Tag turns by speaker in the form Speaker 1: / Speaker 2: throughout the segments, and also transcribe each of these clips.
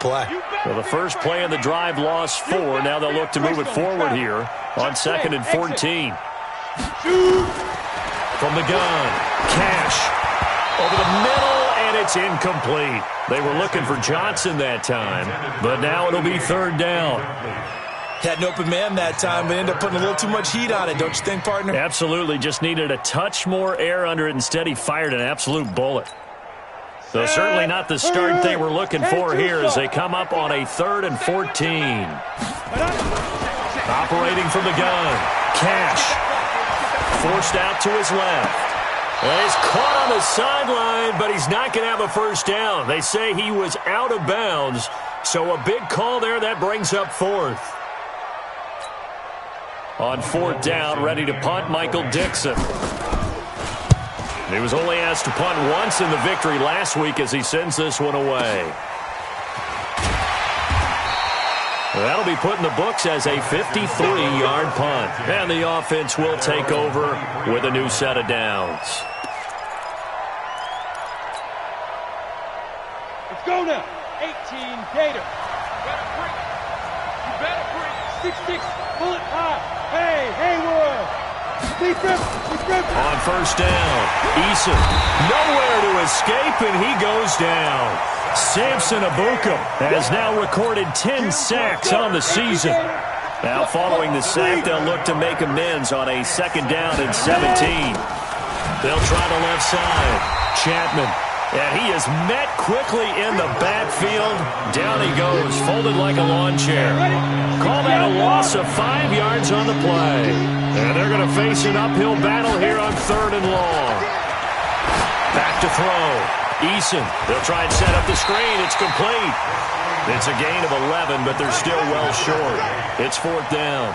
Speaker 1: play.
Speaker 2: Well, the first play of the drive lost 4. Now they'll look to move it forward here on 2nd and 14. From the gun, Cash over the middle, and it's incomplete. They were looking for Johnson that time, but now it'll be 3rd down.
Speaker 1: Had an open man that time, but ended up putting a little too much heat on it, don't you think, partner?
Speaker 2: Absolutely. Just needed a touch more air under it. Instead, he fired an absolute bullet. So certainly not the start they were looking for here as they come up on a 3rd and 14. Operating from the gun, Cash. Forced out to his left. And he's caught on the sideline, but he's not going to have a first down. They say he was out of bounds, so a big call there. That brings up 4th. On 4th down, ready to punt, Michael Dixon. He was only asked to punt once in the victory last week as he sends this one away. That'll be put in the books as a 53-yard punt. And the offense will take over with a new set of downs.
Speaker 3: Let's go now. 18 Gator. You better bring 6-6 bullet high. Hey, Haywood.
Speaker 2: On 1st down, Eason nowhere to escape, and he goes down. Samson Abuka has now recorded 10 sacks on the season. Now following the sack, they'll look to make amends on a 2nd down and 17. They'll try the left side. Chapman. And he is met quickly in the backfield. Down he goes, folded like a lawn chair. Call that a loss of 5 yards on the play. And they're going to face an uphill battle here on 3rd and long. Back to throw. Eason. They'll try and set up the screen. It's complete. It's a gain of 11, but they're still well short. It's 4th down.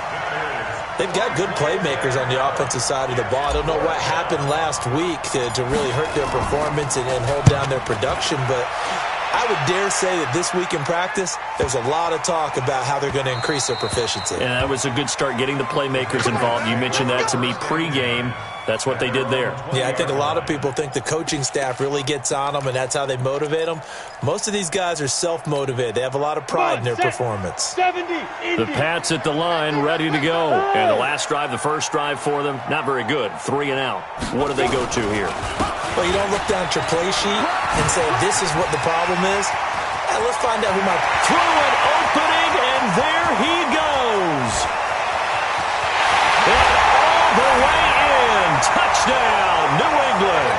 Speaker 1: They've got good playmakers on the offensive side of the ball. I don't know what happened last week to really hurt their performance and hold down their production, but I would dare say that this week in practice, there's a lot of talk about how they're going to increase their proficiency.
Speaker 2: And that was a good start, getting the playmakers involved. You mentioned that to me pregame. That's what they did there.
Speaker 1: Yeah, I think a lot of people think the coaching staff really gets on them, and that's how they motivate them. Most of these guys are self-motivated. They have a lot of pride in their performance.
Speaker 2: The Pats at the line, ready to go. And the last drive, the first drive for them, not very good. 3 and out. What do they go to here?
Speaker 1: Well, you don't look down at your play sheet and say, this is what the problem is. Let's find out who might.
Speaker 2: Through an opening, and there he goes. And all the way in. Touchdown, New England.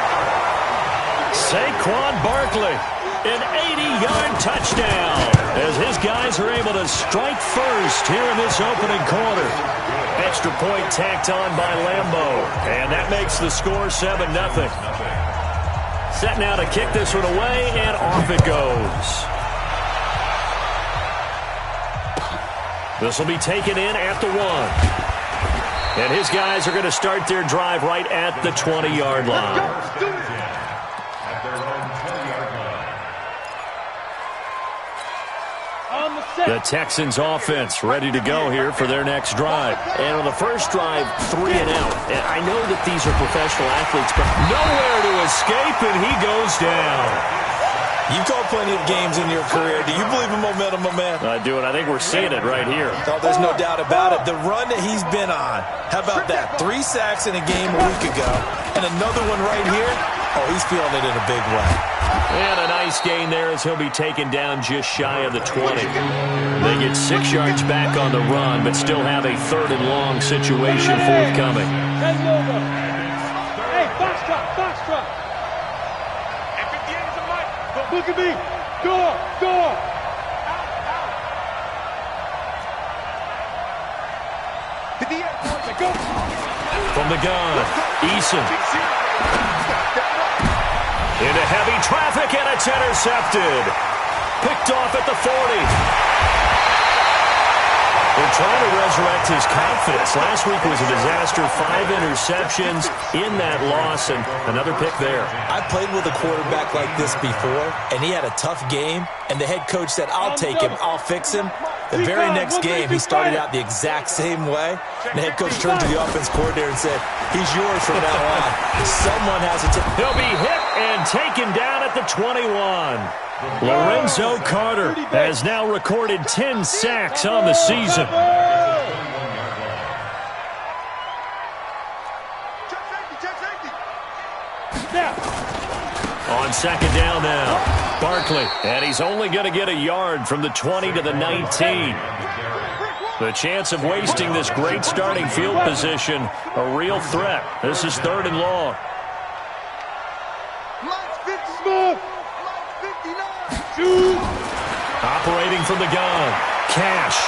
Speaker 2: Saquon Barkley, an 80-yard touchdown, as his guys are able to strike first here in this opening quarter. Extra point tacked on by Lambeau, and that makes the score 7-0. Set now to kick this one away, and off it goes. This will be taken in at the 1. And his guys are going to start their drive right at the 20-yard line. The Texans offense ready to go here for their next drive. And on the first drive, 3 and out. And I know that these are professional athletes, but nowhere to escape, and he goes down.
Speaker 1: You've called plenty of games in your career. Do you believe in momentum, my man?
Speaker 2: I do, and I think we're seeing it right here.
Speaker 1: Oh, there's no doubt about it. The run that he's been on, how about that? 3 sacks in a game a week ago, and another one right here. Oh, he's feeling it in a big way.
Speaker 2: And a nice gain there as he'll be taken down just shy of the 20. They get 6 yards back on the run, but still have a 3rd and long situation forthcoming.
Speaker 3: Hey, box drop. Look at me. Go.
Speaker 2: From the gun, Eason. Into heavy traffic, and it's intercepted. Picked off at the 40. They're trying to resurrect his confidence. Last week was a disaster. 5 interceptions in that loss, and another pick there.
Speaker 1: I played with a quarterback like this before, and he had a tough game, and the head coach said, I'll take him, I'll fix him. The very next game, he started out the exact same way. And the head coach turned to the offense coordinator and said, he's yours from now on. Someone has to take.
Speaker 2: He'll be hit and taken down at the 21. Lorenzo Carter has now recorded 10 sacks on the season. On second down now, Barkley, and he's only going to get a yard from the 20 to the 19. The chance of wasting this great starting field position, a real threat. This is 3rd and long. Operating from the gun, Cash.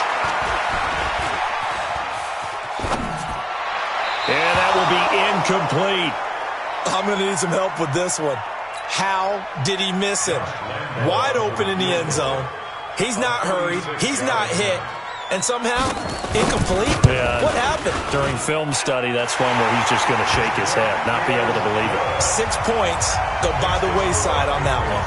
Speaker 2: And that will be incomplete.
Speaker 1: I'm going to need some help with this one. How did he miss him? Wide open in the end zone. He's not hurried. He's not hit. And somehow, incomplete?
Speaker 2: Yeah.
Speaker 1: What happened?
Speaker 2: During film study, that's one where he's just going to shake his head, not be able to believe it.
Speaker 1: 6 points go by the wayside on that one.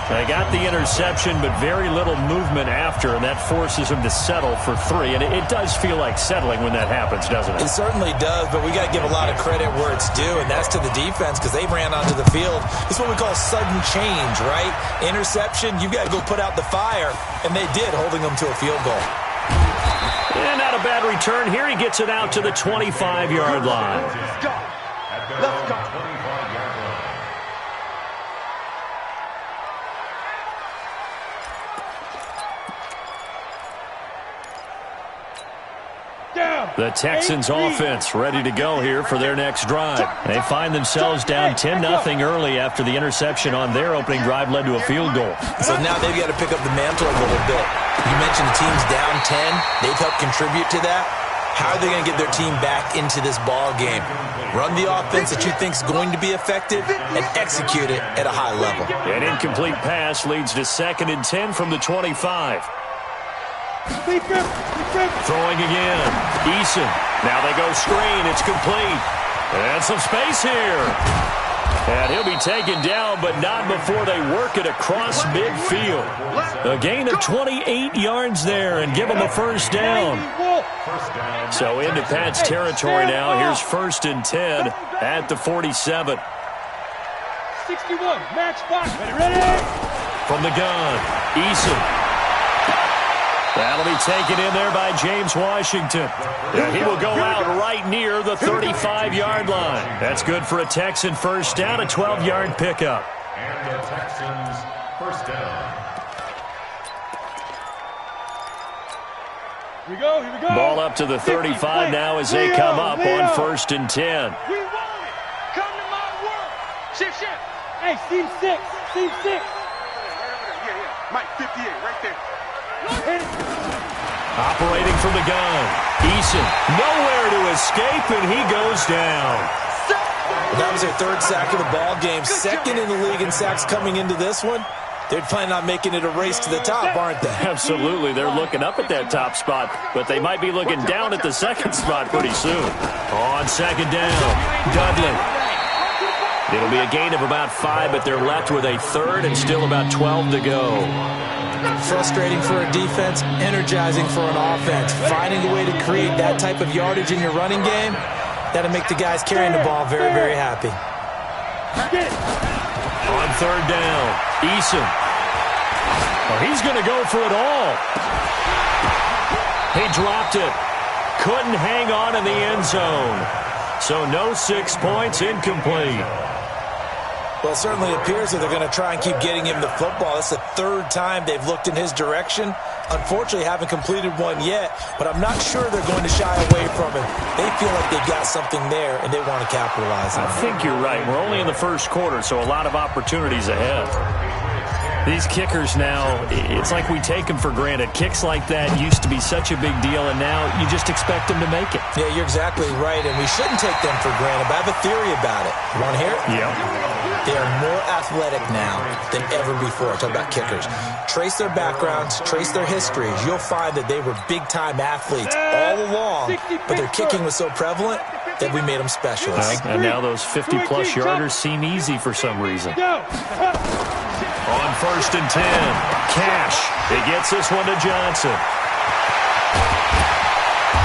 Speaker 2: They got the interception, but very little movement after, and that forces him to settle for 3. And it does feel like settling when that happens, doesn't it?
Speaker 1: It certainly does, but we got to give a lot of credit where it's due, and that's to the defense because they ran onto the field. It's what we call sudden change, right? Interception, you got to go put out the fire, and they did, holding them to a field goal.
Speaker 2: And not a bad return. Here he gets it out to the 25-yard line.
Speaker 3: Let's go. Let's go.
Speaker 2: The Texans offense ready to go here for their next drive. They find themselves down 10-0 early after the interception on their opening drive led to a field goal.
Speaker 1: So now they've got to pick up the mantle a little bit. You mentioned the team's down 10. They've helped contribute to that. How are they going to get their team back into this ball game? Run the offense that you think is going to be effective and execute it at a high level.
Speaker 2: An incomplete pass leads to 2nd and 10 from the 25. Throwing again. Eason. Now they go screen. It's complete. And some space here. And he'll be taken down, but not before they work it across midfield. A gain of 28 yards there and give them a first down. So into Pat's territory now. Here's 1st and 10 at the 47.
Speaker 3: 61, match box. Ready?
Speaker 2: From the gun, Eason. That'll be taken in there by James Washington. And he will go out right near the 35-yard line. That's good for a Texan first down, a 12-yard pickup.
Speaker 4: And the Texans first down.
Speaker 3: Here we go, here we go.
Speaker 2: Ball up to the 35 now as they come up on 1st and 10.
Speaker 3: We want it. Come to my work. Shift. Hey, seam 6. Seam 6. Yeah. Mike, 58, right there.
Speaker 2: Operating from the gun. Eason, nowhere to escape, and he goes down.
Speaker 1: That was their 3rd sack of the ball game. 2nd in the league in sacks coming into this one. They're planning on making it a race to the top, aren't they?
Speaker 2: Absolutely. They're looking up at that top spot, but they might be looking down at the 2nd spot pretty soon. On 2nd down, Dudley. It'll be a gain of about 5, but they're left with a 3rd and still about 12 to go.
Speaker 1: Frustrating for a defense, energizing for an offense. Finding a way to create that type of yardage in your running game, that'll make the guys carrying the ball very, very happy.
Speaker 2: On 3rd down, Eason. Oh, he's going to go for it all. He dropped it. Couldn't hang on in the end zone. So no 6 points, incomplete.
Speaker 1: Well, it certainly appears that they're going to try and keep getting him the football. It's the 3rd time they've looked in his direction. Unfortunately, haven't completed one yet, but I'm not sure they're going to shy away from him. They feel like they've got something there, and they want to capitalize on it.
Speaker 2: I think you're right. We're only in the 1st quarter, so a lot of opportunities ahead. These kickers now, it's like we take them for granted. Kicks like that used to be such a big deal, and now you just expect them to make it.
Speaker 1: Yeah, you're exactly right, and we shouldn't take them for granted, but I have a theory about it. You want to hear it?
Speaker 2: Yeah.
Speaker 1: They are more athletic now than ever before. Talk about kickers. Trace their backgrounds, trace their histories. You'll find that they were big-time athletes all along, but their kicking was so prevalent that we made them specialists.
Speaker 2: And now those 50-plus yarders seem easy for some reason. On 1st and 10, Cash. He gets this one to Johnson.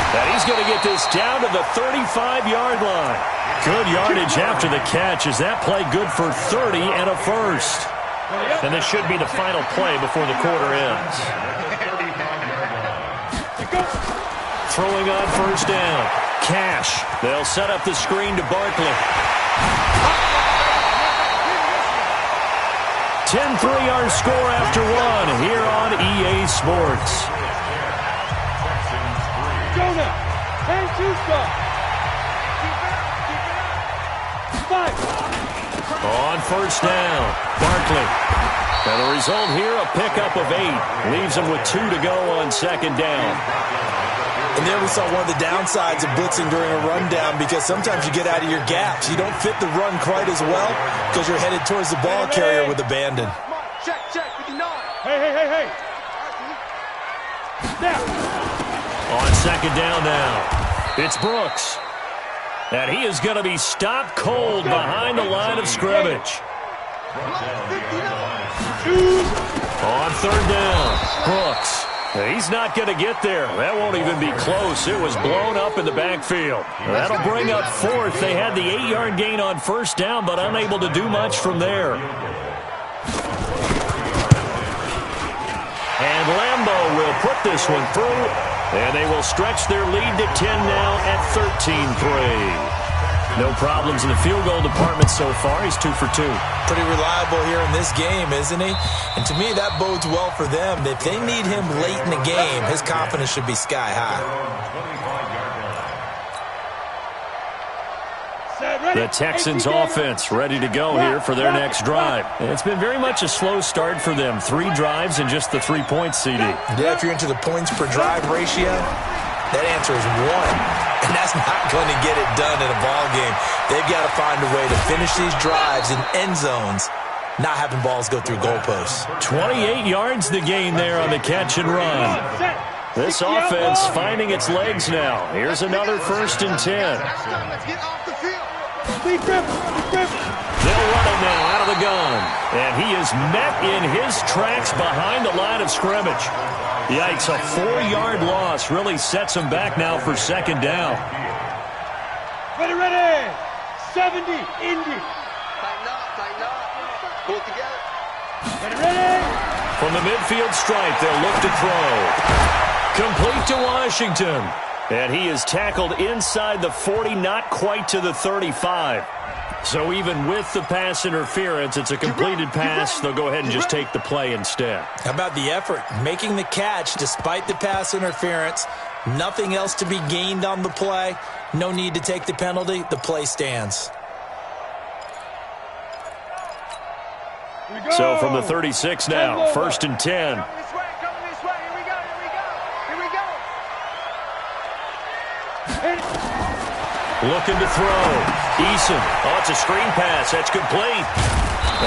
Speaker 2: And he's going to get this down to the 35-yard line. Good yardage after the catch. Is that play good for 30 and a first? And this should be the final play before the quarter ends. Throwing on first down. Cash. They'll set up the screen to Barkley. 10 3-yard score after one here on EA Sports.
Speaker 3: Jonah, and Tuska.
Speaker 2: On first down, Barkley. And the result here, a pickup of 8. Leaves him with 2 to go on second down.
Speaker 1: And there we saw one of the downsides of blitzing during a rundown, because sometimes you get out of your gaps. You don't fit the run quite as well because you're headed towards the ball carrier with abandon.
Speaker 3: Check, 59. Hey. Now.
Speaker 2: On second down now, it's Brooks. And he is going to be stopped cold behind the line of scrimmage. On third down, Brooks. He's not going to get there. That won't even be close. It was blown up in the backfield. That'll bring up fourth. They had the 8-yard gain on first down, but unable to do much from there. And Lambeau will put this one through, and they will stretch their lead to 10 now at 13-3. No problems in the field goal department so far. He's 2 for 2.
Speaker 1: Pretty reliable here in this game, isn't he? And to me, that bodes well for them. If they need him late in the game, his confidence should be sky high.
Speaker 2: The Texans offense ready to go here for their next drive. It's been very much a slow start for them. 3 drives and just the 3-point CD.
Speaker 1: Yeah, if you're into the points per drive ratio, that answer is 1. And that's not going to get it done in a ball game. They've got to find a way to finish these drives in end zones, not having balls go through goalposts.
Speaker 2: 28 yards the gain there on the catch and run. This offense finding its legs now. Here's another 1st and 10. They'll run it now out of the gun. And he is met in his tracks behind the line of scrimmage. Yikes, a 4-yard loss really sets him back now for second down.
Speaker 3: Ready. 70, Indy.
Speaker 5: Tighten up. Pull it together.
Speaker 3: Ready.
Speaker 2: From the midfield stripe, they'll look to throw. Complete to Washington. And he is tackled inside the 40, not quite to the 35. So even with the pass interference, it's a completed pass. They'll go ahead and just take the play instead.
Speaker 1: How about the effort? Making the catch despite the pass interference. Nothing else to be gained on the play. No need to take the penalty. The play stands.
Speaker 2: So from the 36 now, 1st and 10.
Speaker 3: Coming this way. Here we go.
Speaker 2: Looking to throw. Eason. Oh, it's a screen pass. That's complete.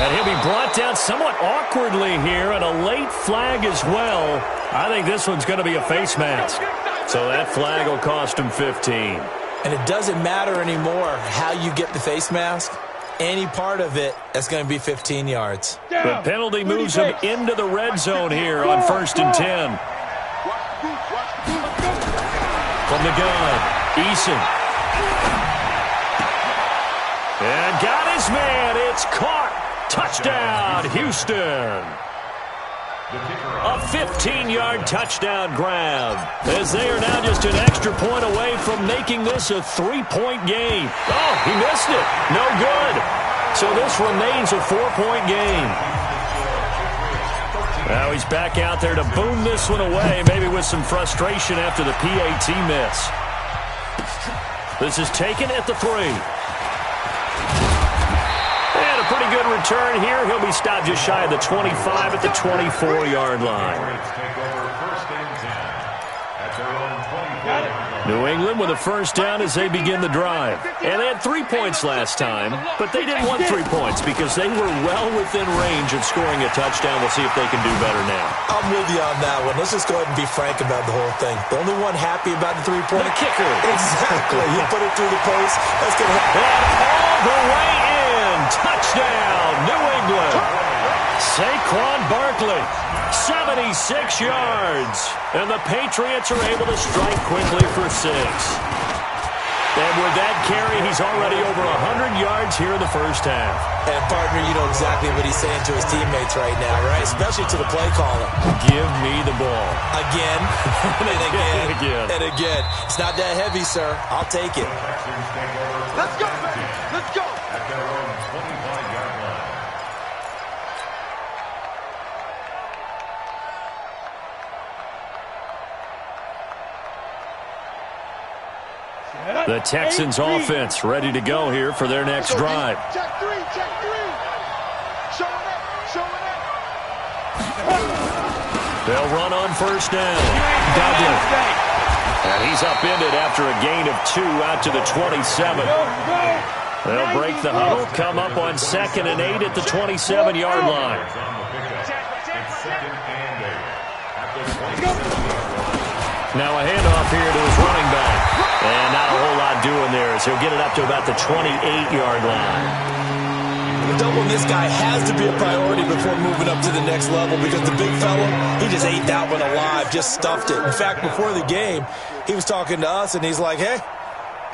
Speaker 2: And he'll be brought down somewhat awkwardly here, and a late flag as well. I think this one's going to be a face mask. So that flag will cost him 15.
Speaker 1: And it doesn't matter anymore how you get the face mask. Any part of it, that's going to be 15 yards.
Speaker 2: The penalty moves him into the red zone here on 1st and 10. From the gun, Eason. And got his man. It's caught. Touchdown, Houston. A 15-yard touchdown grab, as they are now just an extra point away from making this a 3-point game. Oh, he missed it. No good. So this remains a 4-point game. Now he's back out there to boom this one away, maybe with some frustration after the PAT miss. This is taken at the 3. And a pretty good return here. He'll be stopped just shy of the 25 at the 24-yard line. New England with a first down as they begin the drive. And they had 3 points last time, but they didn't want 3 points because they were well within range of scoring a touchdown. We'll see if they can do better now.
Speaker 1: I'm with you on that one. Let's just go ahead and be frank about the whole thing. The only one happy about the 3-point
Speaker 2: kicker.
Speaker 1: Exactly. You put it through the post. That's going to
Speaker 2: and all the way in. Touchdown, New England. Saquon Barkley, 76 yards. And the Patriots are able to strike quickly for 6. And with that carry, he's already over 100 yards here in the first half.
Speaker 1: And, partner, you know exactly what he's saying to his teammates right now, right? Especially to the play caller.
Speaker 2: Give me the ball.
Speaker 1: Again, and again,
Speaker 2: and again.
Speaker 1: And again. It's not that heavy, sir. I'll take it.
Speaker 3: Let's go, baby. Let's go.
Speaker 4: At their own 25-yard line.
Speaker 2: The Texans offense ready to go here for their next drive.
Speaker 3: Check three, check three. Show it up, show it up.
Speaker 2: They'll run on first down. Dudley. And he's upended after a gain of 2 out to the 27. They'll break the huddle, come up on 2nd and 8 at the 27-yard line.
Speaker 4: It's 2nd and 8. At the 27-yard line.
Speaker 2: Now a handoff here to his running back. And not a whole lot doing there as he'll get it up to about the 28-yard line.
Speaker 1: Doubling this guy has to be a priority before moving up to the next level because the big fella, he just ate that one alive, just stuffed it. In fact, before the game, he was talking to us, and he's like, hey,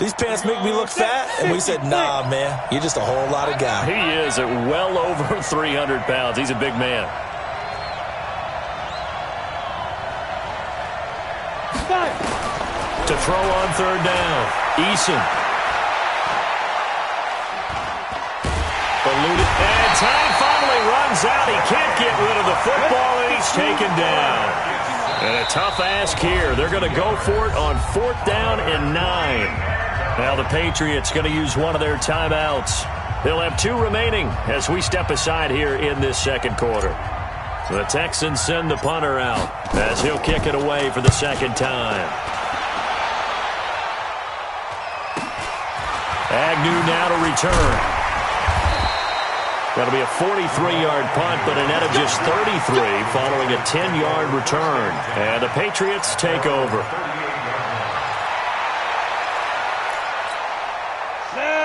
Speaker 1: these pants make me look fat? And we said, nah, man, you're just a whole lot of guy.
Speaker 2: He is at well over 300 pounds. He's a big man. To throw on third down, Eason. Eluded, and time finally runs out. He can't get rid of the football, and he's taken down. And a tough ask here. They're going to go for it on 4th down and 9. Now the Patriots going to use one of their timeouts. They'll have 2 remaining as we step aside here in this second quarter. The Texans send the punter out as he'll kick it away for the second time. Agnew now to return. That'll be a 43-yard punt, but a net of just 33 following a 10-yard return. And the Patriots take over.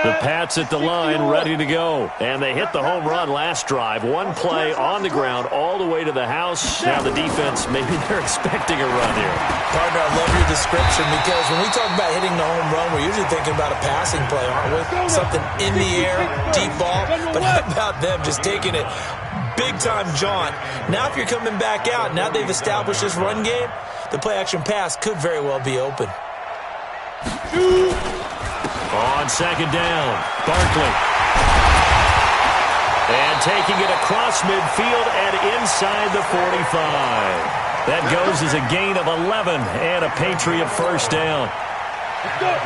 Speaker 2: The Pats at the line, ready to go. And they hit the home run last drive. One play on the ground all the way to the house. Now the defense, maybe they're expecting a run here.
Speaker 1: Partner, I love your description because when we talk about hitting the home run, we're usually thinking about a passing play, aren't we? Something in the air, deep ball. But how about them just taking it big-time jaunt? Now if you're coming back out, now they've established this run game, the play-action pass could very well be open.
Speaker 2: On second down, Barkley. And taking it across midfield and inside the 45. That goes as a gain of 11 and a Patriot first down.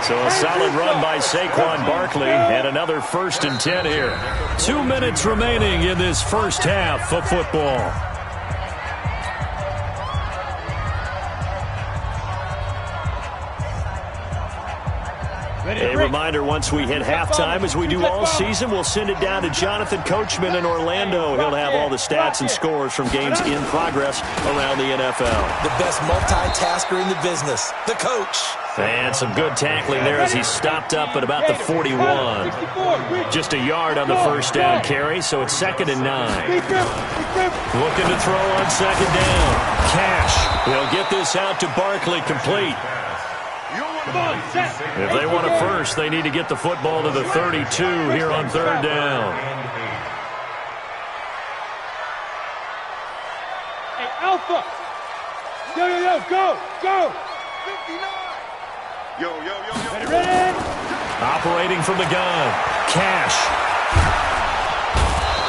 Speaker 2: So a solid run by Saquon Barkley and another 1st and 10 here. 2 minutes remaining in this first half of football. A reminder, once we hit halftime, as we do all season, we'll send it down to Jonathan Coachman in Orlando. He'll have all the stats and scores from games in progress around the NFL.
Speaker 1: The best multitasker in the business, the coach.
Speaker 2: And some good tackling there as he stopped up at about the 41. Just a yard on the first down carry, so it's 2nd and 9. Looking to throw on second down. Cash. They'll get this out to Barkley, complete. If they want it first, they need to get the football to the 32 here on third down.
Speaker 3: Hey, Alpha! Yo, go! 59! Yo. Ready?
Speaker 2: Operating from the gun. Cash.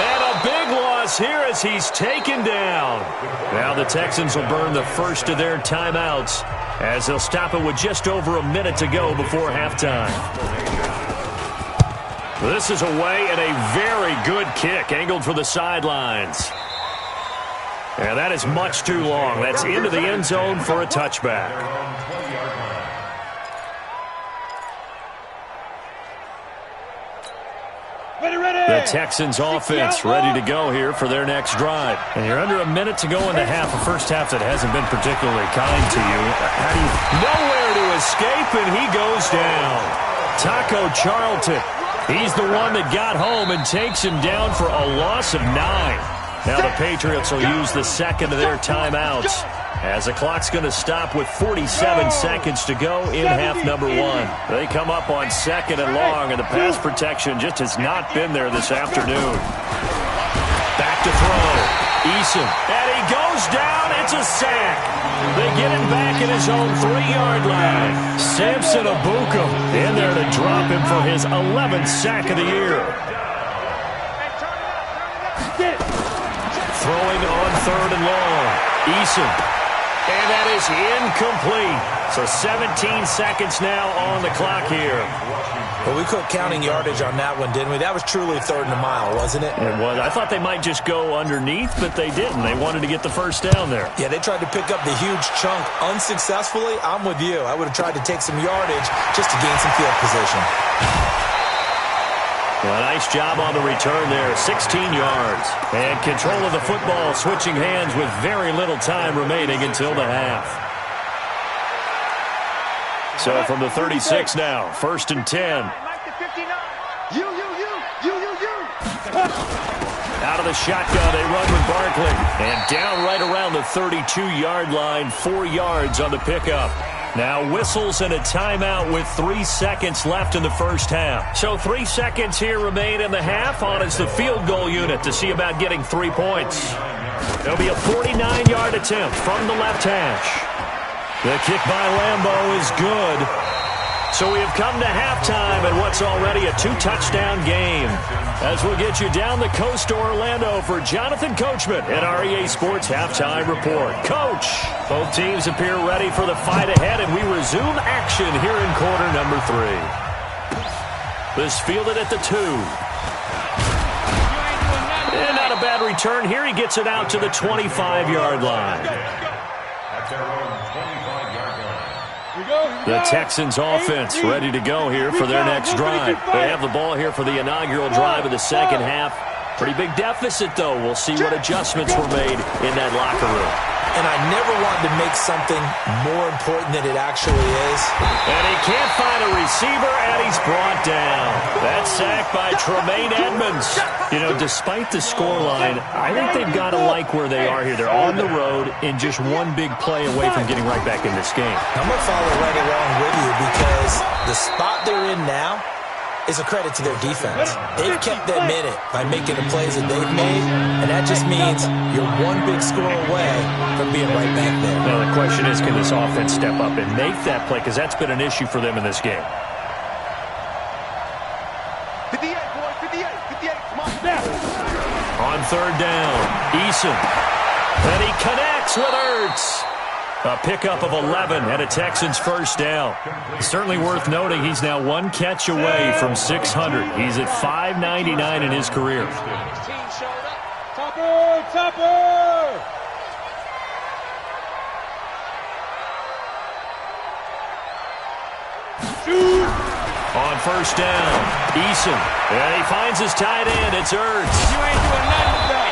Speaker 2: And a big loss here as he's taken down. Now the Texans will burn the first of their timeouts as they'll stop it with just over a minute to go before halftime. This is away and a very good kick angled for the sidelines. And that is much too long. That's into the end zone for a touchback. The Texans offense ready to go here for their next drive. And you're under a minute to go in the half, a first half that hasn't been particularly kind to you. Nowhere to escape, and he goes down. Taco Charlton, he's the one that got home and takes him down for a loss of 9. Now the Patriots will use the second of their timeouts as the clock's going to stop with 47 seconds to go in half number 1. They come up on second and long, and the pass protection just has not been there this afternoon. Back to throw. Eason, and he goes down. It's a sack. They get him back at his own 3-yard line. Samson Abuka in there to drop him for his 11th sack of the year. Throwing on third and long. Eason, and that is incomplete. So 17 seconds now on the clock here.
Speaker 1: Well, we quit counting yardage on that one, didn't we? That was truly third and a mile, wasn't it?
Speaker 2: It was. I thought they might just go underneath, but they didn't. They wanted to get the first down there.
Speaker 1: Yeah, they tried to pick up the huge chunk unsuccessfully. I'm with you. I would have tried to take some yardage just to gain some field position.
Speaker 2: Well, nice job on the return there, 16 yards. And control of the football, switching hands with very little time remaining until the half. So from the 36 now, 1st and 10. Out of the shotgun, they run with Barkley. And down right around the 32-yard line, 4 yards on the pickup. Now whistles and a timeout with 3 seconds left in the first half. So 3 seconds here remain in the half. On is the field goal unit to see about getting 3 points. There'll be a 49-yard attempt from the left hash. The kick by Lambeau is good. So we have come to halftime in what's already a 2-touchdown game. As we'll get you down the coast to Orlando for Jonathan Coachman at our EA Sports Halftime Report. Coach, both teams appear ready for the fight ahead, and we resume action here in quarter number 3. This fielded at the 2. And not a bad return here. He gets it out to the 25-yard line. The Texans offense ready to go here for their next drive. They have the ball here for the inaugural drive of the second half. Pretty big deficit, though. We'll see what adjustments were made in that locker room.
Speaker 1: And I never wanted to make something more important than it actually is.
Speaker 2: And he can't find a receiver, and he's brought down. That sack by Tremaine Edmonds. You know, despite the scoreline, I think they've got to like where they are here. They're on the road and just one big play away from getting right back in this game.
Speaker 1: I'm going to follow right along with you because the spot they're in now is a credit to their defense. They've kept them in it by making the plays that they've made, and that just means you're one big score away from being right back there.
Speaker 2: Now, the question is, can this offense step up and make that play? Because that's been an issue for them in this game.
Speaker 3: 58, boy, 58, 58, come on.
Speaker 2: On third down, Eason. And he connects with Ertz. A pickup of 11 and a Texans first down. Certainly worth noting he's now one catch away from 600. He's at 599 in his career.
Speaker 3: Topper! Shoot!
Speaker 2: On first down, Eason. And he finds his tight end. It's Ertz.
Speaker 3: You ain't doing nothing today.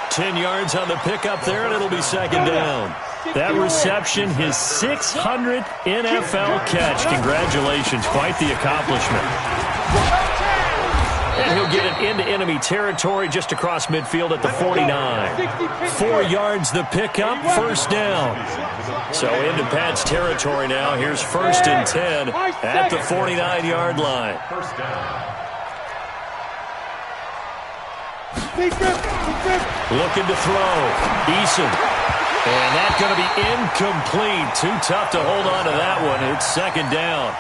Speaker 2: 10 yards on the pickup there, and it'll be second down. That reception, his 600th NFL catch. Congratulations, quite the accomplishment. And he'll get it into enemy territory just across midfield at the 49. 4 yards the pickup, first down. So into Pat's territory now. Here's 1st and 10 at the 49-yard line. Looking to throw. Eason. And that's going to be incomplete. Too tough to hold on to that one. It's second down.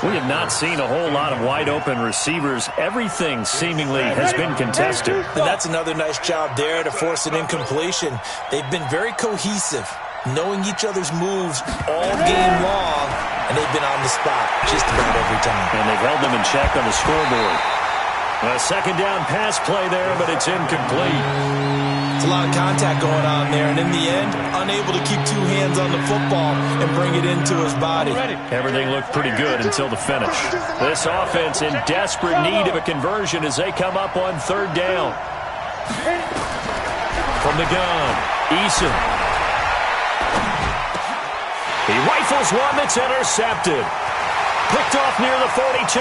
Speaker 2: We have not seen a whole lot of wide-open receivers. Everything seemingly has been contested.
Speaker 1: And that's another nice job there to force an incompletion. They've been very cohesive, knowing each other's moves all game long, and they've been on the spot just about every time.
Speaker 2: And they've held them in check on the scoreboard. A second down pass play there, but it's incomplete.
Speaker 1: It's a lot of contact going on there, and in the end, unable to keep 2 hands on the football and bring it into his body.
Speaker 2: Everything looked pretty good until the finish. This offense in desperate need of a conversion as they come up on third down. From the gun, Eason. He rifles one that's intercepted. Picked off near the 42.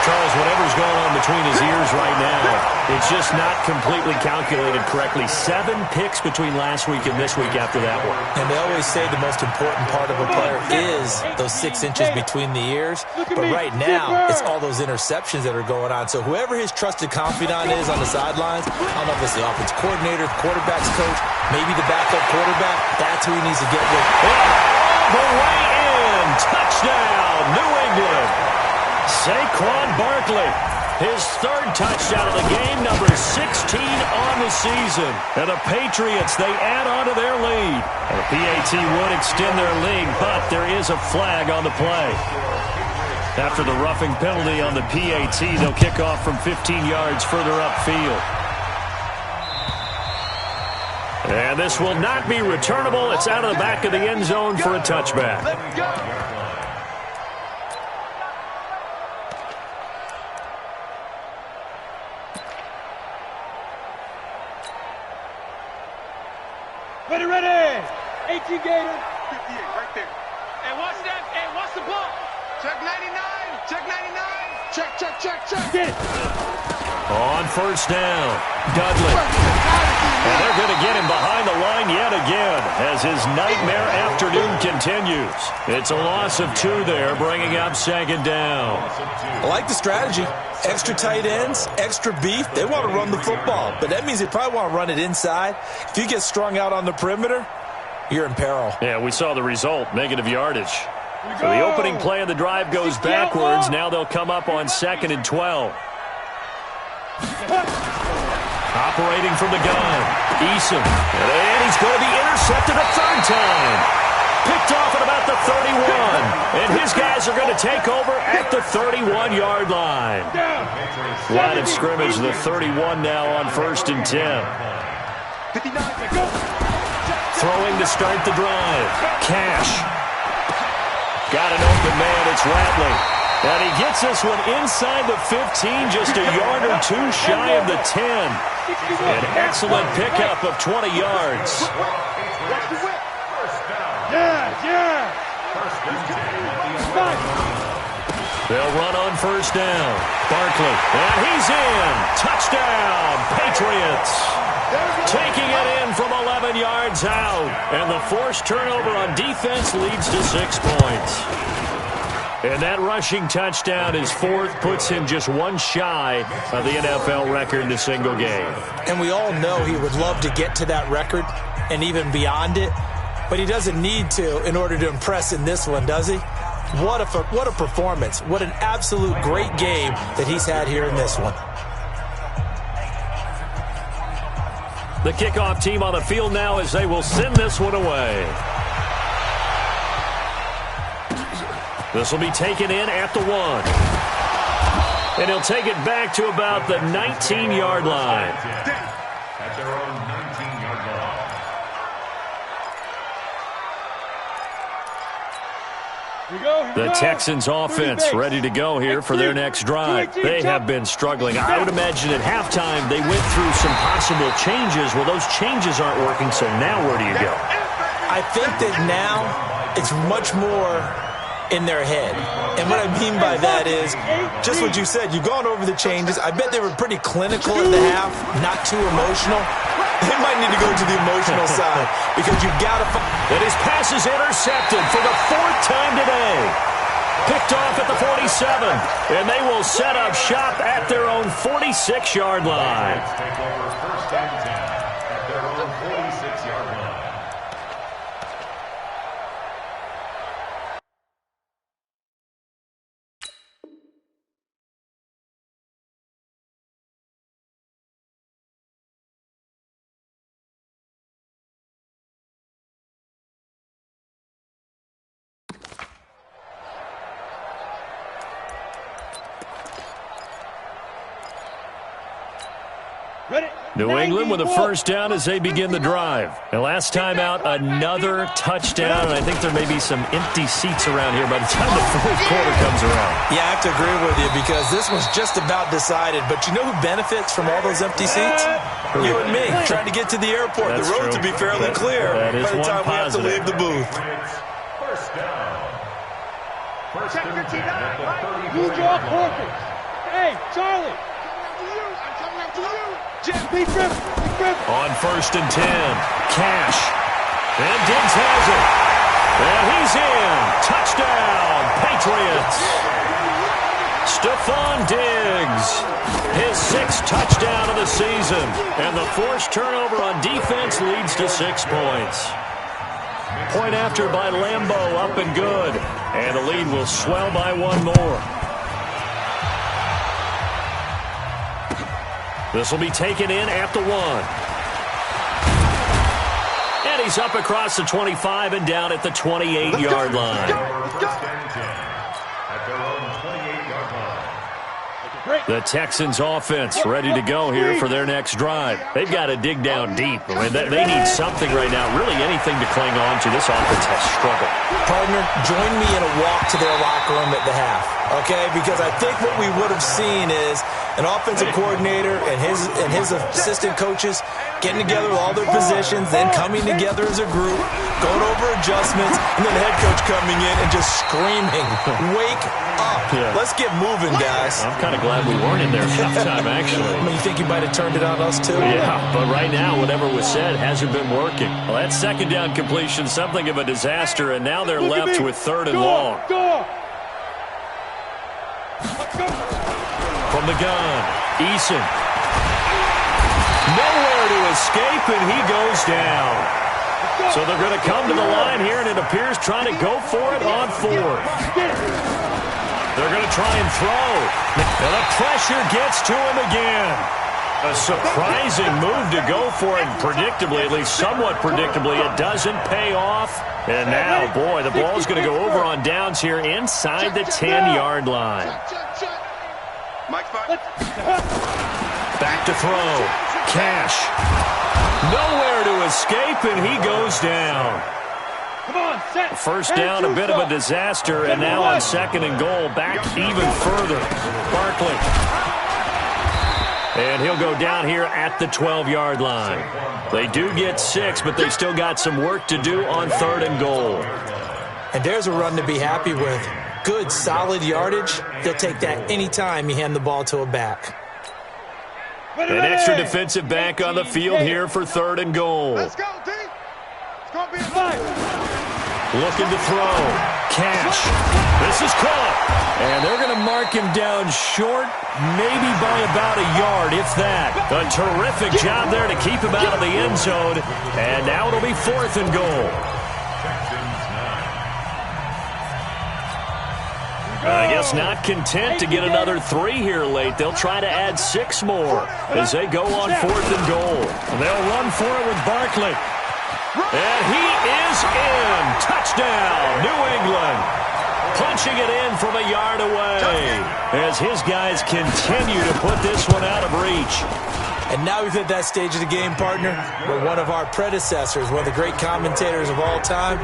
Speaker 2: Charles, whatever's going on between his ears right now, it's just not completely calculated correctly. 7 picks between last week and this week after that one.
Speaker 1: And they always say the most important part of a player is those 6 inches between the ears. But right now, it's all those interceptions that are going on. So whoever his trusted confidant is on the sidelines, I don't know if it's the offense coordinator, the quarterback's coach, maybe the backup quarterback, that's who he needs to get with.
Speaker 2: All the way in. Touchdown, New England. Saquon Barkley, his 3rd touchdown of the game, number 16 on the season. And the Patriots, they add on to their lead. And the PAT would extend their lead, but there is a flag on the play. After the roughing penalty on the PAT, they'll kick off from 15 yards further upfield. And this will not be returnable. It's out of the back of the end zone for a touchback.
Speaker 3: Let's go. Ready. 18 Gator. 58 right there. Hey, watch that. Hey, watch the ball. Check 99. Check 99. Check. Get it.
Speaker 2: On first down, Dudley. And they're going to get him behind the line yet again as his nightmare afternoon continues. It's a loss of 2 there, bringing up 2nd down.
Speaker 1: I like the strategy. Extra tight ends, extra beef. They want to run the football, but that means they probably want to run it inside. If you get strung out on the perimeter, you're in peril.
Speaker 2: Yeah, we saw the result, negative yardage. So the opening play of the drive goes backwards. Now they'll come up on 2nd and 12. Operating from the gun, Eason. And he's going to be intercepted a 3rd time. Picked off at about the 31. And his guys are going to take over at the 31-yard line. Line of scrimmage, the 31 now on 1st and 10. Throwing to start the drive. Cash. Got an open man, it's Ratley. And he gets this one inside the 15, just a yard or 2 shy of the 10. An excellent pickup of 20 yards.
Speaker 3: Yeah.
Speaker 2: They'll run on first down. Barkley, and he's in. Touchdown, Patriots. Taking it in from 11 yards out. And the forced turnover on defense leads to 6 points. And that rushing touchdown is 4th, puts him just 1 shy of the NFL record in a single game.
Speaker 1: And we all know he would love to get to that record and even beyond it, but he doesn't need to in order to impress in this one, does he? What a performance. What an absolute great game that he's had here in this one.
Speaker 2: The kickoff team on the field now as they will send this one away. This will be taken in at the 1. And he'll take it back to about the 19-yard line.
Speaker 4: At their own 19-yard line.
Speaker 2: The Texans offense ready to go here for their next drive. They have been struggling. I would imagine at halftime they went through some possible changes. Well, those changes aren't working, so now where do you go?
Speaker 1: I think that now it's much more in their head. And what I mean by that is just what you said. You've gone over the changes. I bet they were pretty clinical at the half, not too emotional. They might need to go to the emotional side because you've got to find.
Speaker 2: And his pass is intercepted for the 4th time today. Picked off at the 47. And they will set up shop at their own 46-yard line.
Speaker 4: Take over 1st and 10 at their own 46-yard line.
Speaker 2: New England with a first down as they begin the drive. And last time out, another touchdown, and I think there may be some empty seats around here by the time the 4th quarter comes around.
Speaker 1: Yeah, I have to agree with you because this was just about decided. But you know who benefits from all those empty seats? You and me, trying to get to the airport.
Speaker 2: That's
Speaker 1: the road
Speaker 2: true.
Speaker 1: to be fairly clear
Speaker 2: That is
Speaker 1: by the time we have to leave the booth.
Speaker 4: First down. First and 10 at the 34-yard line.
Speaker 3: Hey, Charlie. I'm coming after you. Jim, big grip.
Speaker 2: On 1st and 10, Cash. And Diggs has it. And he's in. Touchdown, Patriots. Stephon Diggs, his 6th touchdown of the season. And the forced turnover on defense leads to 6 points. Point after by Lambeau, up and good. And the lead will swell by 1 more. This will be taken in at the 1. And he's up across the 25 and down at the 28-yard line.
Speaker 4: At their own 28-yard line.
Speaker 2: The Texans offense ready to go here for their next drive. They've got to dig down deep. I mean, they need something right now, really anything to cling on to. This offense has struggled.
Speaker 1: Partner, join me in a walk to their locker room at the half, okay? Because I think what we would have seen is an offensive coordinator and his assistant coaches getting together with all their positions, then coming together as a group, going over adjustments, and then the head coach coming in and just screaming, wake up.
Speaker 2: Yeah.
Speaker 1: Let's get moving, guys.
Speaker 2: I'm kind of glad we weren't in there halftime, actually.
Speaker 1: I mean, you think you might have turned it on us, too?
Speaker 2: Yeah, but right now, whatever was said hasn't been working. Well, that 2nd down completion, something of a disaster, and now they're left with 3rd and long. From the gun, Eason. Nowhere to escape, and he goes down. So they're going to come to the line here, and it appears trying to go for it on 4th. They're going to try and throw. And the pressure gets to him again. A surprising move to go for it, predictably, at least somewhat predictably. It doesn't pay off. And now, boy, the ball's going to go over on downs here inside the 10-yard line. Back to throw. Cash. Nowhere to escape, and he goes down.
Speaker 3: Come on, set.
Speaker 2: First down, a bit of a disaster, and now on 2nd and goal, back even further. Barkley. And he'll go down here at the 12-yard line. They do get 6, but they still got some work to do on 3rd and goal.
Speaker 1: And there's a run to be happy with. Good, solid yardage. They'll take that anytime you hand the ball to a back.
Speaker 2: An extra defensive back on the field here for 3rd and goal.
Speaker 3: Let's go, D. It's going to be a fight.
Speaker 2: Looking to throw. Cash. This is caught. And they're going to mark him down short, maybe by about a yard, if that. A terrific job there to keep him out of the end zone. And now it'll be 4th and goal. I guess not content to get another 3 here late. They'll try to add 6 more as they go on 4th and goal. They'll run for it with Barkley. And he is in. Touchdown, New England. Punching it in from a yard away as his guys continue to put this one out of reach.
Speaker 1: And now we've hit that stage of the game, partner, where one of our predecessors, one of the great commentators of all time,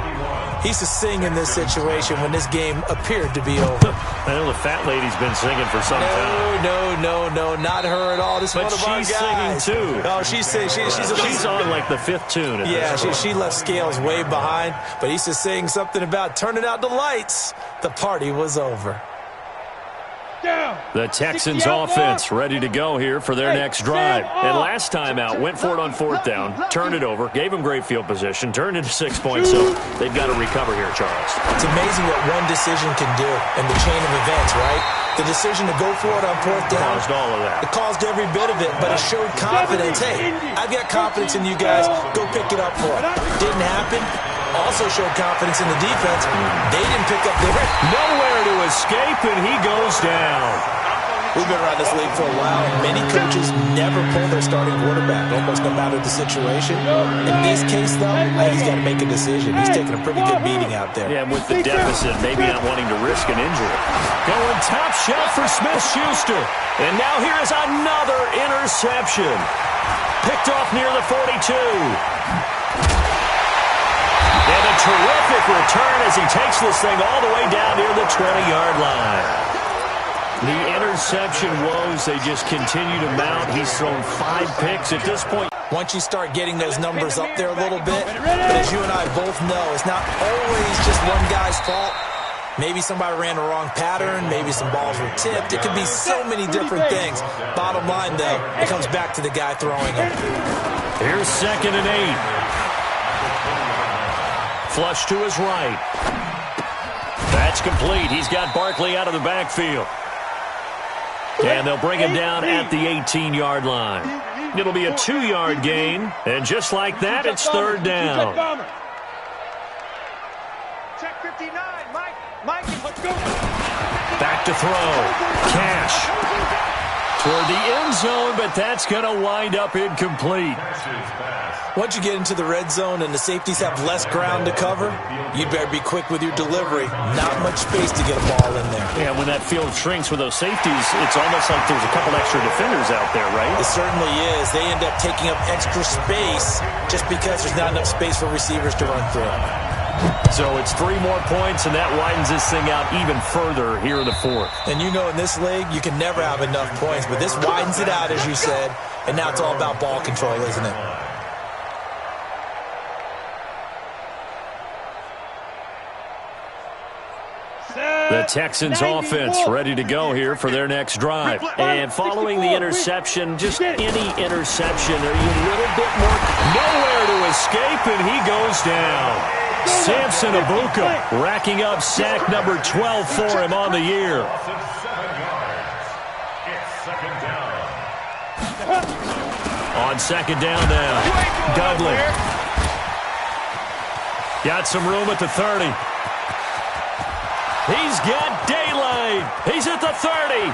Speaker 1: he used to sing in this situation when this game appeared to be over.
Speaker 2: I know the fat lady's been singing for some time.
Speaker 1: No, not her at all. This is one of our guys.
Speaker 2: But she's singing, too.
Speaker 1: Oh, she's singing. She's
Speaker 2: on like the 5th tune.
Speaker 1: Yeah, she left Scales way behind, but he used to sing something about turning out the lights. The party was over.
Speaker 2: The Texans offense ready to go here for their next drive. And last time out, went for it on 4th down, turned it over, gave them great field position, turned into 6 points, so they've got to recover here, Charles.
Speaker 1: It's amazing what one decision can do in the chain of events, right? The decision to go for it on 4th down.
Speaker 2: Caused all of that.
Speaker 1: It caused every bit of it, but it showed confidence. Hey, I've got confidence in you guys. Go pick it up for it. Didn't happen. Also showed confidence in the defense. They didn't pick up their...
Speaker 2: Nowhere to escape, and he goes down.
Speaker 1: We've been around this league for a while. Many coaches never pull their starting quarterback, almost no matter the situation. In this case, though, I think he's got to make a decision. He's taking a pretty good beating out there.
Speaker 2: Yeah, with the deficit, maybe not wanting to risk an injury. Going top shelf for Smith-Schuster. And now here is another interception. Picked off near the 42. And a terrific return as he takes this thing all the way down near the 20-yard line. The interception woes, they just continue to mount. He's thrown 5 picks at this point.
Speaker 1: Once you start getting those numbers up there a little bit, but as you and I both know, it's not always just one guy's fault. Maybe somebody ran a wrong pattern. Maybe some balls were tipped. It could be so many different things. Bottom line, though, it comes back to the guy throwing them.
Speaker 2: Here's 2nd and 8. Flush to his right. That's complete. He's got Barkley out of the backfield. And they'll bring him down at the 18-yard line. It'll be a 2-yard gain. And just like that, it's 3rd down.
Speaker 3: Check 59, Mike. Mike, let's go.
Speaker 2: Back to throw. Cash. Toward the end zone, but that's going to wind up incomplete.
Speaker 1: Once you get into the red zone and the safeties have less ground to cover, you'd better be quick with your delivery. Not much space to get a ball in there.
Speaker 2: Yeah, when that field shrinks with those safeties, it's almost like there's a couple extra defenders out there, right?
Speaker 1: It certainly is. They end up taking up extra space just because there's not enough space for receivers to run through.
Speaker 2: So it's 3 more points, and that widens this thing out even further here in the 4th.
Speaker 1: And you know in this league, you can never have enough points, but this widens it out, as you said, and now it's all about ball control, isn't it?
Speaker 2: The Texans offense ready to go here for their next drive. And following the interception, just any interception, are you a little bit more nowhere to escape, and he goes down. Samson Abuka racking up sack number 12 for him on the year. On 2nd down now, Dudley. Got some room at the 30. He's got daylight. He's at the 30.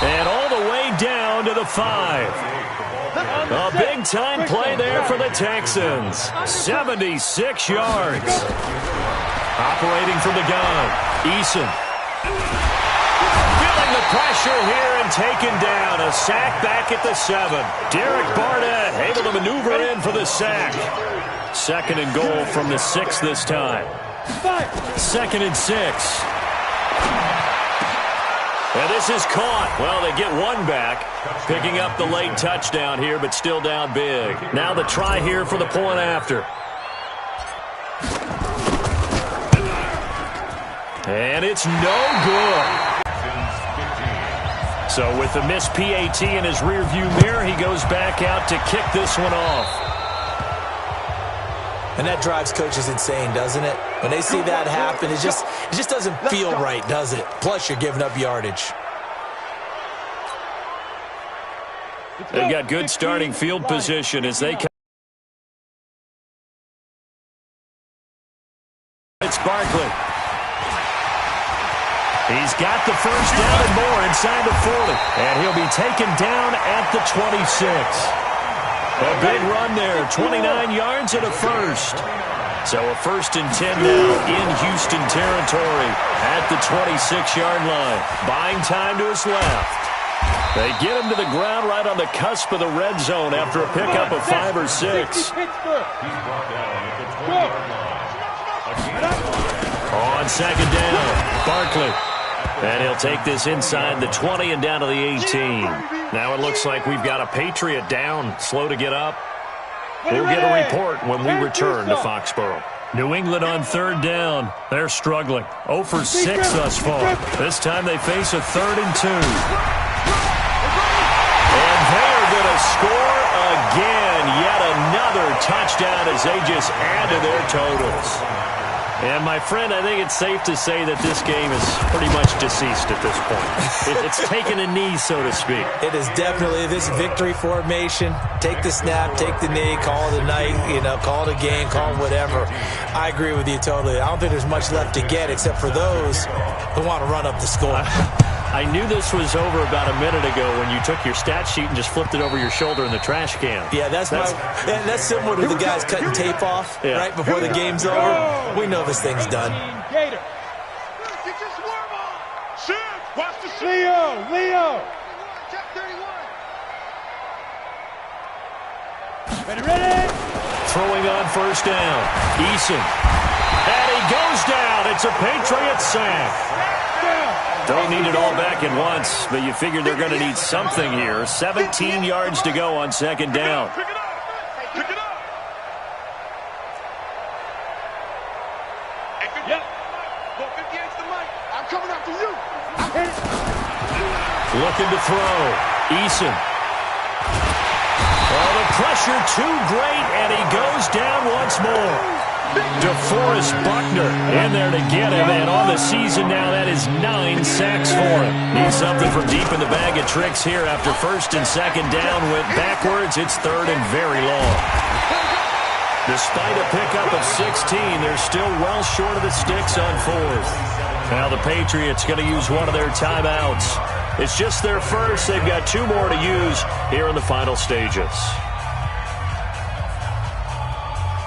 Speaker 2: And all the way down to the 5. A big-time play there for the Texans. 76 yards. Operating from the gun, Eason. Feeling the pressure here and taken down. A sack back at the 7. Derek Barnett able to maneuver in for the sack. 2nd and goal from the 6 this time. 2nd and 6. And this is caught. Well, they get one back, picking up the late touchdown here, but still down big. Now the try here for the point after. And it's no good. So with the missed PAT in his rearview mirror, he goes back out to kick this one off.
Speaker 1: And that drives coaches insane, doesn't it? When they see that happen, it just doesn't feel right, does it? Plus, you're giving up yardage.
Speaker 2: They've got good starting field position as they come. It's Barkley. He's got the first down and more inside the 40. And he'll be taken down at the 26. A big run there, 29 yards and a first. So a 1st and 10 now in Houston territory at the 26-yard line. Buying time to his left. They get him to the ground right on the cusp of the red zone after a pickup of 5 or 6. On 2nd down, Barkley. And he'll take this inside the 20 and down to the 18. Now it looks like we've got a Patriot down, slow to get up. We'll get a report when we return to Foxborough. New England on 3rd down. They're struggling. 0 for 6 thus far. This time they face a 3rd and 2. And they're going to score again. Yet another touchdown as they just add to their totals. And, my friend, I think it's safe to say that this game is pretty much deceased at this point. It's taken a knee, so to speak.
Speaker 1: It is definitely this victory formation. Take the snap, take the knee, call it a night, call it a game, call it whatever. I agree with you totally. I don't think there's much left to get except for those who want to run up the score.
Speaker 2: I knew this was over about a minute ago when you took your stat sheet and just flipped it over your shoulder in the trash can.
Speaker 1: Yeah, that's similar to the guys cutting tape off right before the game's over. We know this thing's done.
Speaker 3: Gator. Get your swarm on. Shoot. Watch the shoot. Leo. Check 31. Ready.
Speaker 2: Throwing on 1st down. Eason. And he goes down. It's a Patriot sack. Don't need it all back at once, but you figure they're going to need something here. 17 yards to go on 2nd down.
Speaker 3: Pick it up. Pick it up. Yep.
Speaker 2: looking to throw. Eason. Oh, the pressure too great, and he goes down once more. DeForest Buckner in there to get him, and on the season now, that is 9 sacks for him. Needs something from deep in the bag of tricks here after first and second down went backwards. It's third and very long. Despite a pickup of 16, they're still well short of the sticks on fourth. Now the Patriots going to use one of their timeouts. It's just their first. They've got 2 more to use here in the final stages.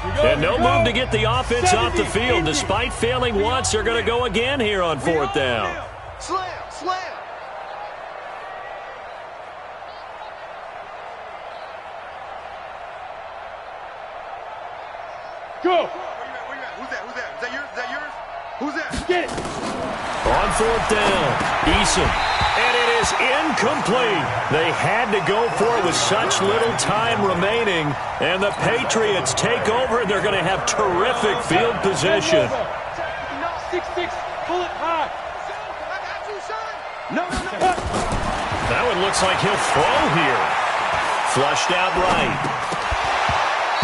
Speaker 2: And no move to get the offense off the field. Despite failing once, they're going to go again here on fourth down.
Speaker 5: Slam, slam.
Speaker 3: Go.
Speaker 5: Where you at? Who's that? Who's that? Is that yours? Is that yours? Who's that?
Speaker 3: Get it.
Speaker 2: On fourth down, Eason. And it is incomplete. They had to go for it with such little time remaining. And the Patriots take over, and they're going to have terrific field position.
Speaker 3: 6-6. Pull it high.
Speaker 5: No.
Speaker 2: That one looks like he'll throw here. Flushed out right.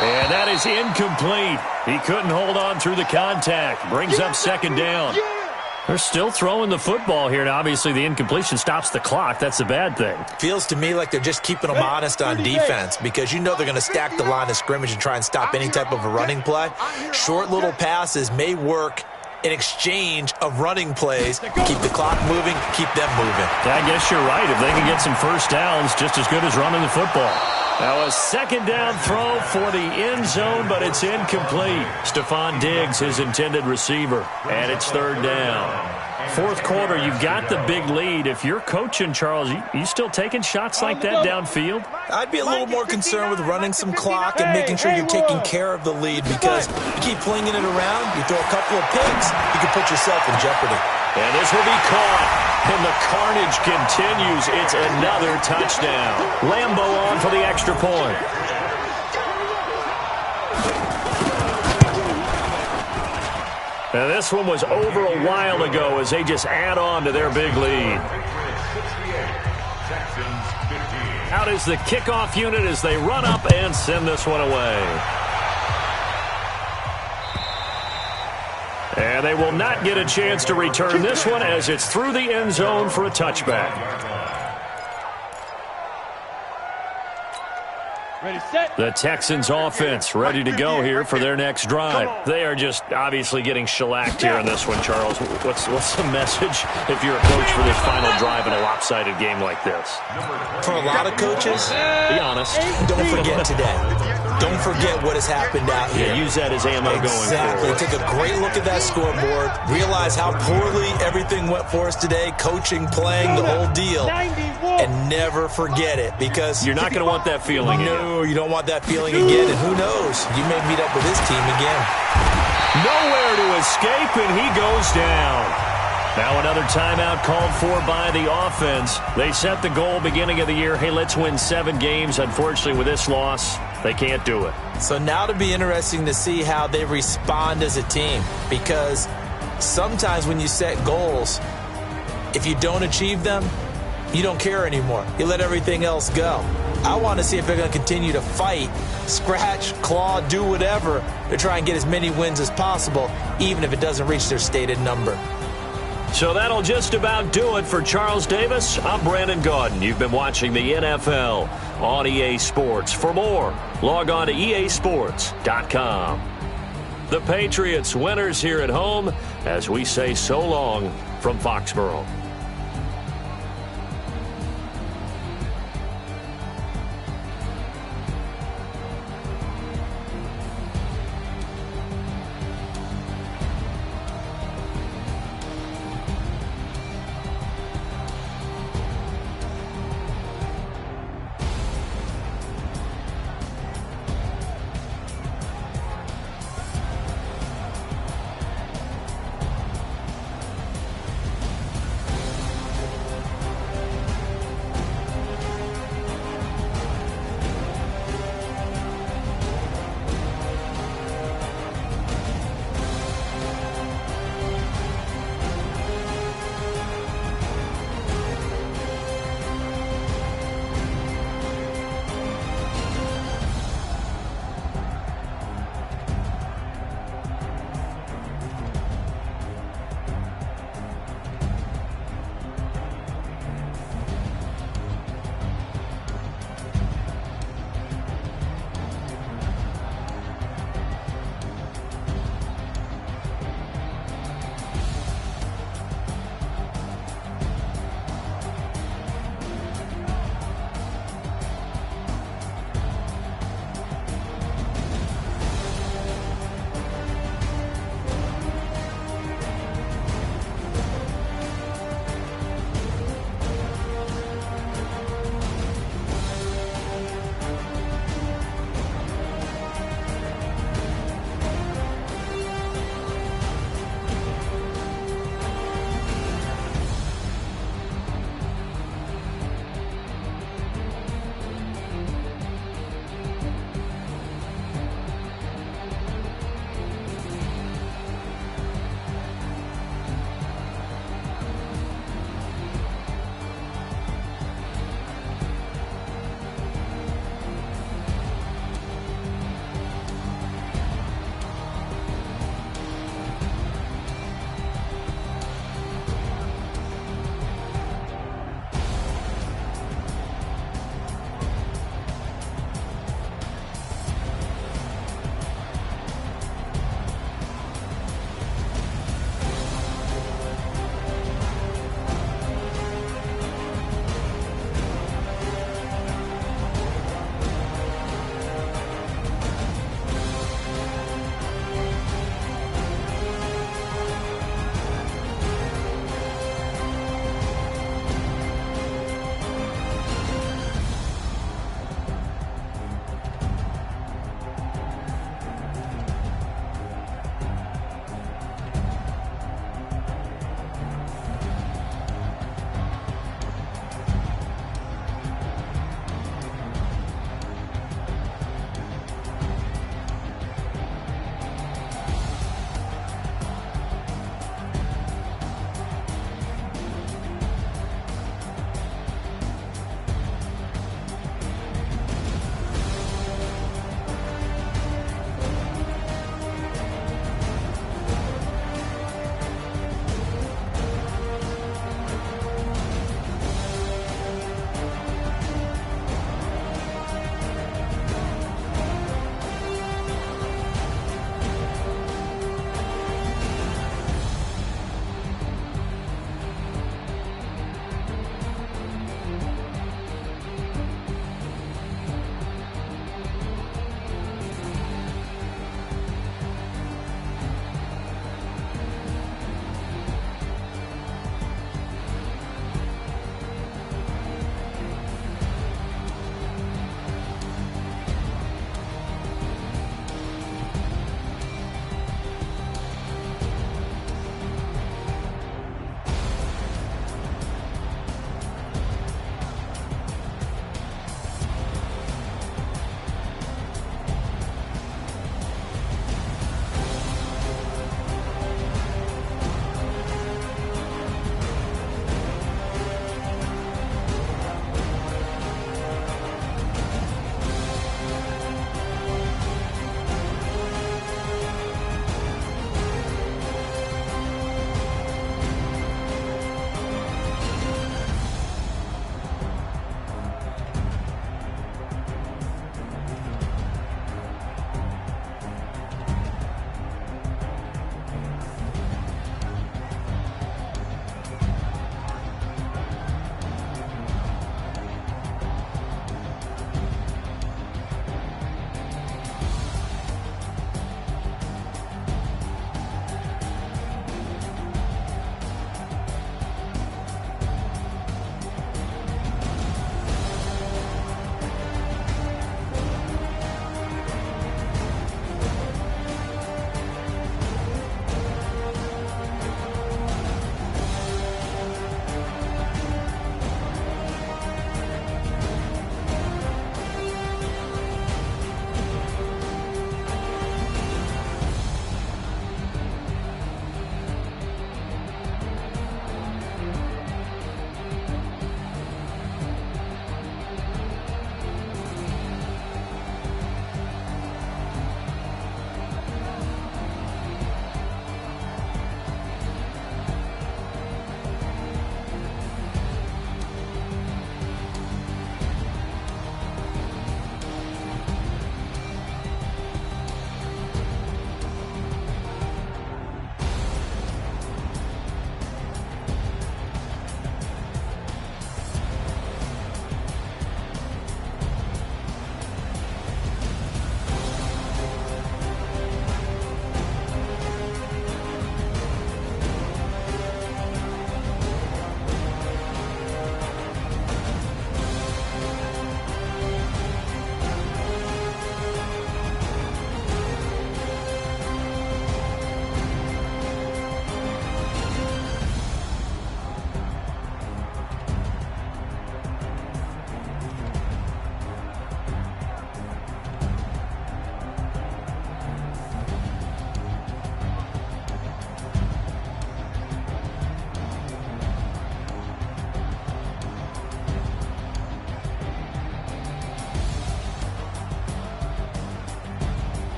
Speaker 2: And that is incomplete. He couldn't hold on through the contact. Brings up second down. They're still throwing the football here, and obviously the incompletion stops the clock. That's a bad thing.
Speaker 1: Feels to me like they're just keeping them honest on defense because you know they're going to stack the line of scrimmage and try and stop any type of a running play. Short little passes may work in exchange of running plays. Keep the clock moving, keep them moving.
Speaker 2: Yeah, I guess you're right. If they can get some first downs, just as good as running the football. Now a second down throw for the end zone, but it's incomplete. Stephon Diggs, his intended receiver, and it's third down. Fourth quarter, you've got the big lead. If you're coaching, Charles, you still taking shots like that downfield?
Speaker 1: I'd be a little more concerned with running some clock and making sure you're taking care of the lead because you keep flinging it around, you throw a couple of picks, you can put yourself in jeopardy.
Speaker 2: And this will be caught. And the carnage continues. It's another touchdown. Lambeau on for the extra point. Now this one was over a while ago as they just add on to their big lead. Out is the kickoff unit as they run up and send this one away. And they will not get a chance to return this one as it's through the end zone for a touchback.
Speaker 3: Ready, set.
Speaker 2: The Texans offense ready to go here for their next drive. They are just obviously getting shellacked here in this one, Charles. What's the message if you're a coach for this final drive in a lopsided game like this?
Speaker 1: For a lot of coaches,
Speaker 2: be honest.
Speaker 1: Don't forget today. Don't forget what has happened out here.
Speaker 2: Yeah, use that as ammo going
Speaker 1: Exactly.
Speaker 2: forward.
Speaker 1: Take a great look at that scoreboard. Realize how poorly everything went for us today. Coaching, playing, the whole deal. And never forget it because
Speaker 2: you're not going to want that feeling again.
Speaker 1: No, you don't want that feeling again. And who knows? You may meet up with this team again.
Speaker 2: Nowhere to escape, and he goes down. Now another timeout called for by the offense. They set the goal beginning of the year. Hey, let's win 7 games. Unfortunately, with this loss, they can't do it.
Speaker 1: So now to be interesting to see how they respond as a team because sometimes when you set goals, if you don't achieve them, you don't care anymore. You let everything else go. I want to see if they're going to continue to fight, scratch, claw, do whatever to try and get as many wins as possible, even if it doesn't reach their stated number.
Speaker 2: So that'll just about do it for Charles Davis. I'm Brandon Gaudin. You've been watching the NFL on EA Sports. For more, log on to easports.com. The Patriots winners here at home as we say so long from Foxborough.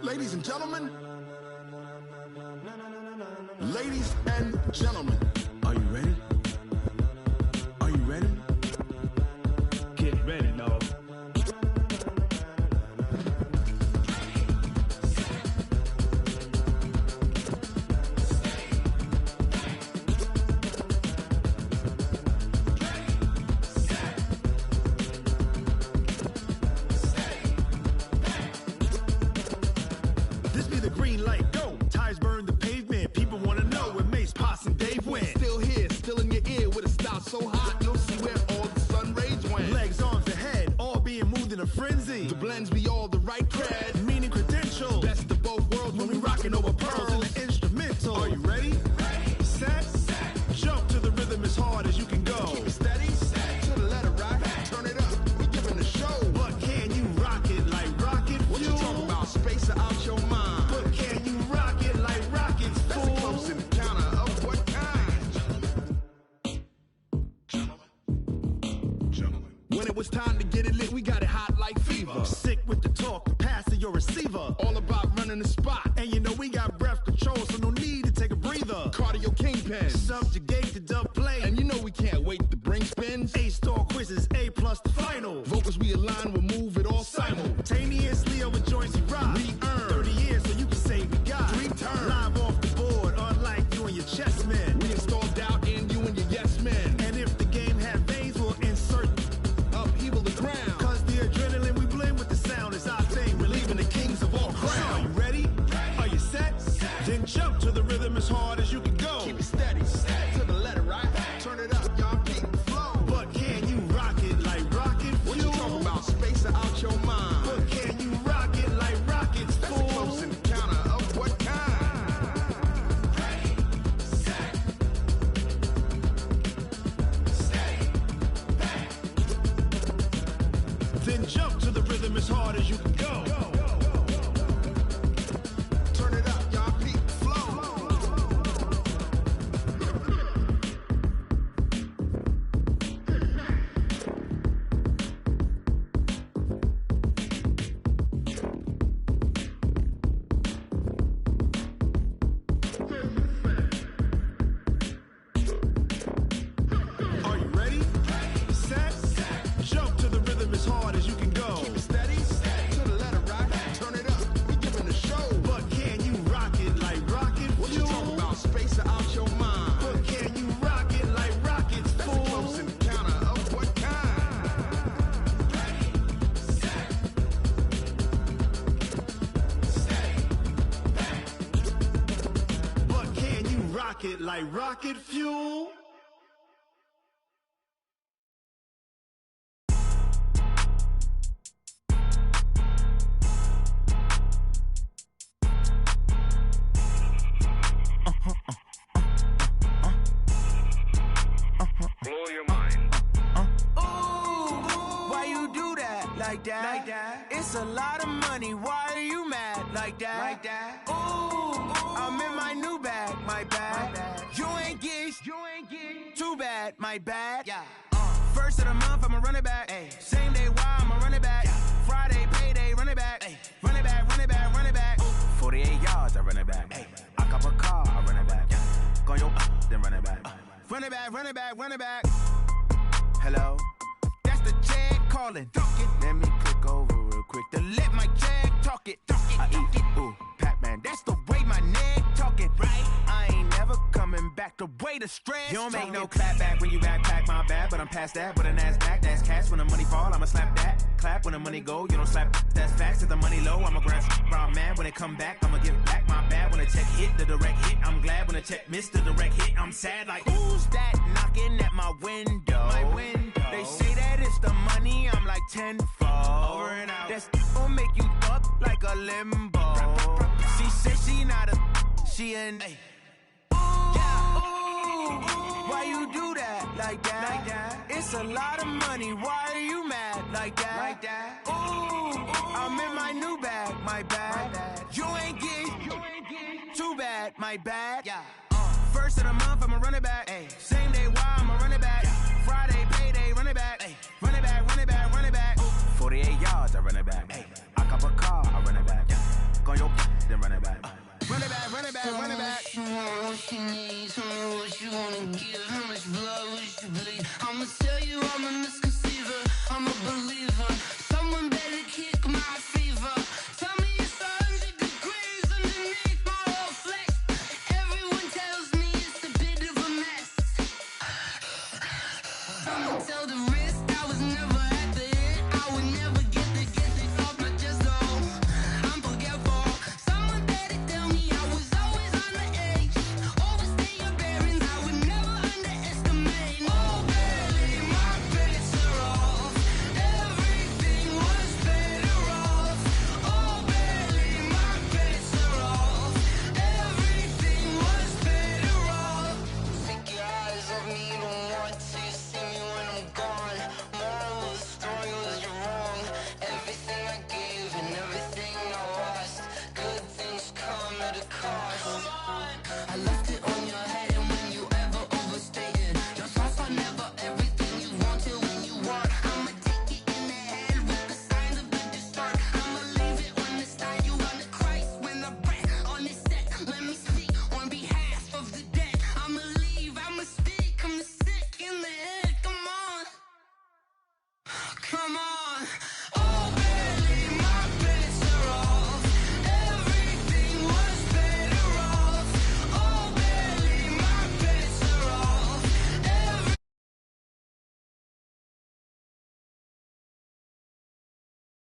Speaker 6: Ladies and gentlemen. Ladies and gentlemen. Are you ready? Are you ready?
Speaker 2: Get ready, no.
Speaker 7: This be the green light, go. Tires burn the pavement. People wanna know where Mace, Pops, and Dave went.
Speaker 6: Still here, still in your ear with a style so hot, you'll see where all the sun rays went.
Speaker 7: Legs, arms, the head, all being moved in a frenzy.
Speaker 6: The blends be all the right cred.
Speaker 7: Meaning credentials.
Speaker 6: Best of both worlds when we rockin' over pearls.
Speaker 7: In the instrumental. Are you ready? Set. Jump to the rhythm as hard as you can go.
Speaker 6: Keep it steady, to the letter right. Turn it up, we giving the show.
Speaker 7: But can you rock it like rocket fuel?
Speaker 6: What you talking about? Space out your mind.
Speaker 7: But can you rock it like rockets,
Speaker 6: That's a close encounter of what kind? Gentlemen. When it was time to get it lit, we got it hot like fever.
Speaker 7: Sick with the talk, pass to your receiver.
Speaker 6: All about running the spot.
Speaker 7: And you know we got breath control, so no need to take a breather.
Speaker 6: Cardio kingpin.
Speaker 7: Subjugate the dub play.
Speaker 6: And you know we can't wait to bring spins.
Speaker 7: A-star quizzes, A+ the final.
Speaker 6: Vocals we align, we'll move it all
Speaker 7: Simultaneously over joints we rock.
Speaker 6: We earn
Speaker 7: 30 years so you can say we got
Speaker 6: 3 turns.
Speaker 7: live off the board, unlike you and your chess men.
Speaker 6: We install doubt in you and your yes men.
Speaker 7: And if the game had veins, we'll insert
Speaker 6: Upheaval the ground.
Speaker 7: cause the adrenaline we blend with the sound is our thing, relieving the kings of all crowns. Are you ready? Are you set? Then jump to the rhythm as hard as you can go.
Speaker 6: Keep it steady, to the letter right. Turn it up, y'all keep the flow.
Speaker 7: But can you rock it like rocket fuel?
Speaker 6: What you talking about? Space out your mind.
Speaker 7: But can you rock it like rockets,
Speaker 6: That's a
Speaker 7: fool?
Speaker 6: close encounter of what kind?
Speaker 7: Then jump to the rhythm as hard as you can go.
Speaker 6: Turn it up, y'all keep the flow.
Speaker 7: Are you ready? Set. Jump to the rhythm as hard as you can go.
Speaker 6: Keep it steady, to the letter right. Turn it up, we giving the show.
Speaker 7: But can you rock it like rocket
Speaker 6: What you
Speaker 7: fuel?
Speaker 6: talking about? Space out your mind.
Speaker 7: But can you rock it like rockets,
Speaker 6: That's a
Speaker 7: fool?
Speaker 6: close encounter of what kind?
Speaker 7: But can you rock it like rocket fuel?
Speaker 4: Blow your mind.
Speaker 8: Why you do that like that? Like that? It's a lot of money. Why are you mad like that? Like that? Ooh, I'm in my new bag, my bad. You ain't get too bad, my bad. Yeah. First of the month, I'ma run it back. Ay. Same day, why I'ma run it back. Yeah. Friday, payday, run it back. Ay. Run it back, run it back, run it back. 48 yards, I run it back. Ay. I cop a car, I run it back. Yeah. Go yo, then run it back. Run it back, run it back, run it back. Hello? That's the check calling. Let me click over real quick to let my check talk it. I eat it, ooh, Pac-Man. That's the way my neck talking. Right? I ain't never coming back. The way the stress. You don't make no clap back when you backpack, my bad. But I'm past that. With a NASDAQ, that's cash. When the money fall, I'ma slap that. Clap when the money go, you don't slap. That's facts. If the money low, I'ma grab brown man. When it come back, I'ma give back my bad. When the check hit, the direct hit. I'm glad when the check missed the direct hit. I'm sad like, who's that knocking at my window? My window. They say that it's the money, I'm like tenfold. Over and out. That's gon' make you up like a limbo. She said she not a, she an. Ay. Why you do that like that? Like that? It's a lot of money. Why are you mad like that? Like that? Ooh, I'm in my new bag, my bad. You ain't get too bad, my bad. Yeah. First of the month, I'ma run it back. Ay. Same day, why I'ma run it back. Friday, payday, run it back. Ay. Run it back, run it back, run it back. 48 yards, I run it back. Ay. I cop a car, I run it back. back on your then run it back. Run it back, run it back, run it back.
Speaker 9: What you want, what you need, tell me what you wanna give me.